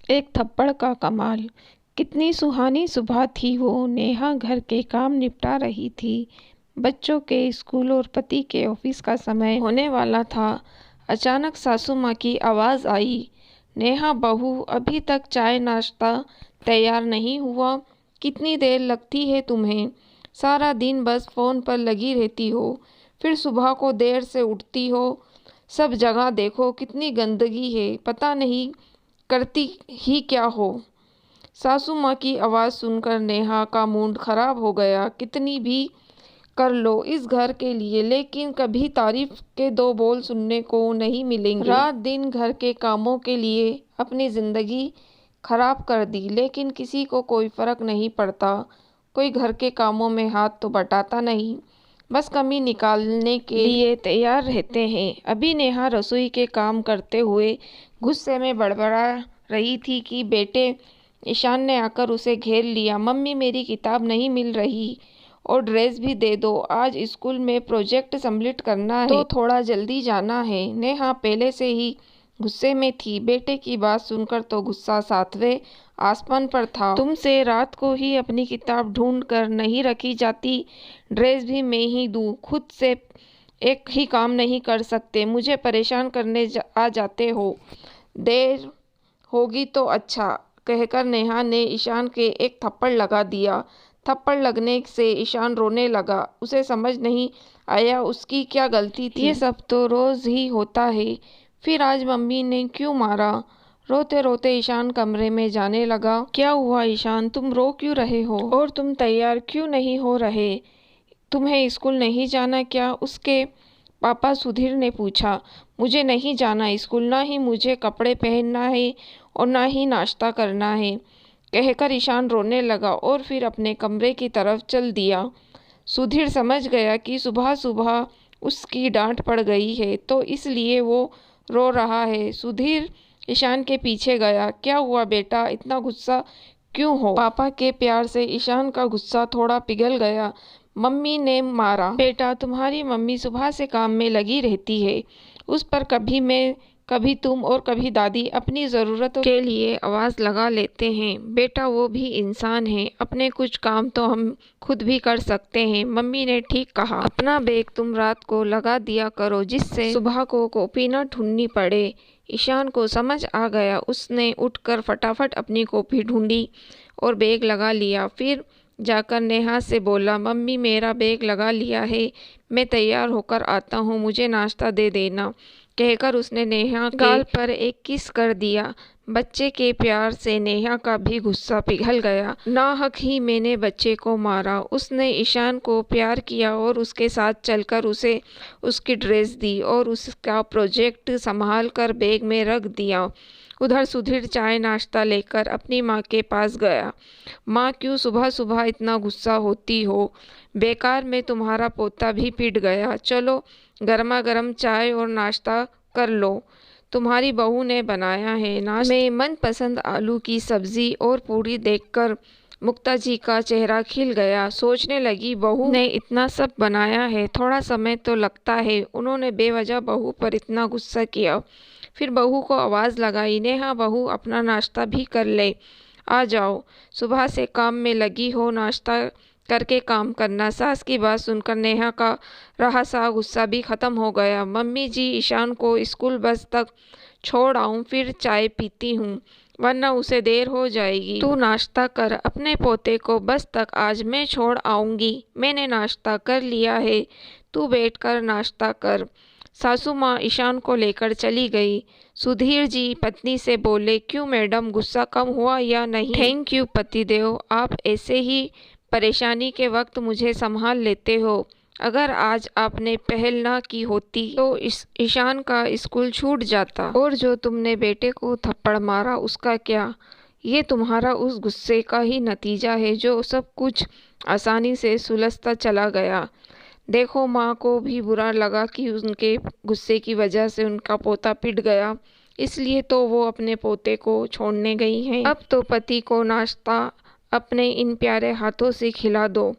एक थप्पड़ का कमाल। कितनी सुहानी सुबह थी वो। नेहा घर के काम निपटा रही थी। बच्चों के स्कूल और पति के ऑफिस का समय होने वाला था। अचानक सासू माँ की आवाज़ आई, नेहा बहू, अभी तक चाय नाश्ता तैयार नहीं हुआ? कितनी देर लगती है तुम्हें? सारा दिन बस फ़ोन पर लगी रहती हो, फिर सुबह को देर से उठती हो। सब जगह देखो कितनी गंदगी है, पता नहीं करती ही क्या हो। सासू माँ की आवाज़ सुनकर नेहा का मूड खराब हो गया। कितनी भी कर लो इस घर के लिए, लेकिन कभी तारीफ के दो बोल सुनने को नहीं मिलेंगे। रात दिन घर के कामों के लिए अपनी ज़िंदगी खराब कर दी, लेकिन किसी को कोई फ़र्क नहीं पड़ता। कोई घर के कामों में हाथ तो बटाता नहीं, बस कमी निकालने के लिए तैयार रहते हैं। अभी नेहा रसोई के काम करते हुए गुस्से में बड़बड़ा रही थी कि बेटे ईशान ने आकर उसे घेर लिया। मम्मी, मेरी किताब नहीं मिल रही और ड्रेस भी दे दो। आज स्कूल में प्रोजेक्ट सबमिट करना है तो थोड़ा जल्दी जाना है। नेहा पहले से ही गुस्से में थी। बेटे की बात सुनकर तो गुस्सा सातवें आसमान पर था। तुमसे रात को ही अपनी किताब ढूंढ कर नहीं रखी जाती? ड्रेस भी मैं ही दूँ? खुद से एक ही काम नहीं कर सकते, मुझे परेशान करने आ जाते हो। देर होगी तो अच्छा, कहकर नेहा ने ईशान के एक थप्पड़ लगा दिया। थप्पड़ लगने से ईशान रोने लगा। उसे समझ नहीं आया उसकी क्या गलती थी। ये सब तो रोज ही होता है, फिर आज मम्मी ने क्यों मारा? रोते रोते ईशान कमरे में जाने लगा। क्या हुआ ईशान, तुम रो क्यों रहे हो? और तुम तैयार क्यों नहीं हो रहे? तुम्हें स्कूल नहीं जाना क्या? उसके पापा सुधीर ने पूछा। मुझे नहीं जाना स्कूल, ना ही मुझे कपड़े पहनना है और ना ही नाश्ता करना है, कहकर ईशान रोने लगा और फिर अपने कमरे की तरफ चल दिया। सुधीर समझ गया कि सुबह सुबह उसकी डांट पड़ गई है, तो इसलिए वो रो रहा है। सुधीर ईशान के पीछे गया। क्या हुआ बेटा, इतना गुस्सा क्यों हो? पापा के प्यार से ईशान का गुस्सा थोड़ा पिघल गया। मम्मी ने मारा। बेटा, तुम्हारी मम्मी सुबह से काम में लगी रहती है, उस पर कभी मैं, कभी तुम और कभी दादी अपनी ज़रूरतों के लिए आवाज़ लगा लेते हैं। बेटा, वो भी इंसान है, अपने कुछ काम तो हम खुद भी कर सकते हैं। मम्मी ने ठीक कहा। अपना बैग तुम रात को लगा दिया करो, जिससे सुबह को कॉपी न ढूंढनी पड़े। ईशान को समझ आ गया। उसने उठकर फटाफट अपनी कॉपी ढूंढी और बैग लगा लिया। फिर जाकर नेहा से बोला, मम्मी मेरा बैग लगा लिया है, मैं तैयार होकर आता हूँ, मुझे नाश्ता दे देना, कहकर उसने नेहा के गाल पर एक किस कर दिया। बच्चे के प्यार से नेहा का भी गुस्सा पिघल गया। नाहक ही मैंने बच्चे को मारा। उसने ईशान को प्यार किया और उसके साथ चलकर उसे उसकी ड्रेस दी और उसका प्रोजेक्ट संभाल कर बैग में रख दिया। उधर सुधीर चाय नाश्ता लेकर अपनी माँ के पास गया। माँ, क्यों सुबह सुबह इतना गुस्सा होती हो? बेकार में तुम्हारा पोता भी पिट गया। चलो गर्मा गर्म चाय और नाश्ता कर लो, तुम्हारी बहू ने बनाया है। नाश्ते में मनपसंद आलू की सब्जी और पूरी देखकर मुक्ता जी का चेहरा खिल गया। सोचने लगी, बहू ने इतना सब बनाया है, थोड़ा समय तो लगता है, उन्होंने बेवजह बहू पर इतना गुस्सा किया। फिर बहू को आवाज़ लगाई, नेहा बहू, अपना नाश्ता भी कर ले, आ जाओ, सुबह से काम में लगी हो, नाश्ता करके काम करना। सास की बात सुनकर नेहा का रहा सा गुस्सा भी खत्म हो गया। मम्मी जी, ईशान को स्कूल बस तक छोड़ आऊं, फिर चाय पीती हूँ, वरना उसे देर हो जाएगी। तू नाश्ता कर, अपने पोते को बस तक आज मैं छोड़ आऊंगी। मैंने नाश्ता कर लिया है, तू बैठकर नाश्ता कर। सासू माँ ईशान को लेकर चली गई। सुधीर जी पत्नी से बोले, क्यों मैडम, गुस्सा कम हुआ या नहीं? थैंक यू पतिदेव, आप ऐसे ही परेशानी के वक्त मुझे संभाल लेते हो। अगर आज आपने पहल ना की होती तो ईशान का स्कूल छूट जाता। और जो तुमने बेटे को थप्पड़ मारा, उसका क्या? ये तुम्हारा उस गुस्से का ही नतीजा है जो सब कुछ आसानी से सुलझता चला गया। देखो, माँ को भी बुरा लगा कि उनके गुस्से की वजह से उनका पोता पिट गया, इसलिए तो वो अपने पोते को छोड़ने गई हैं। अब तो पति को नाश्ता अपने इन प्यारे हाथों से खिला दो।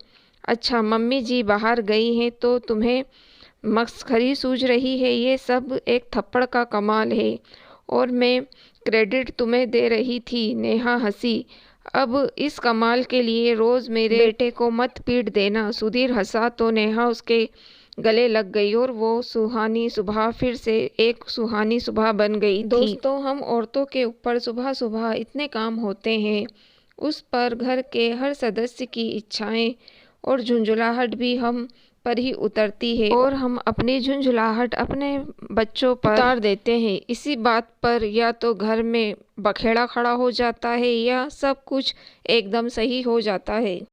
अच्छा, मम्मी जी बाहर गई हैं तो तुम्हें मस्खरी सूझ रही है? ये सब एक थप्पड़ का कमाल है और मैं क्रेडिट तुम्हें दे रही थी। नेहा हंसी। अब इस कमाल के लिए रोज मेरे बेटे को मत पीट देना। सुधीर हंसा तो नेहा उसके गले लग गई और वो सुहानी सुबह फिर से एक सुहानी सुबह बन गई थी। दोस्तों, हम औरतों के ऊपर सुबह सुबह इतने काम होते हैं, उस पर घर के हर सदस्य की इच्छाएं और झुंझुलाहट भी हम पर ही उतरती है और हम अपनी झुंझुलाहट अपने बच्चों पर उतार देते हैं। इसी बात पर या तो घर में बखेड़ा खड़ा हो जाता है या सब कुछ एकदम सही हो जाता है।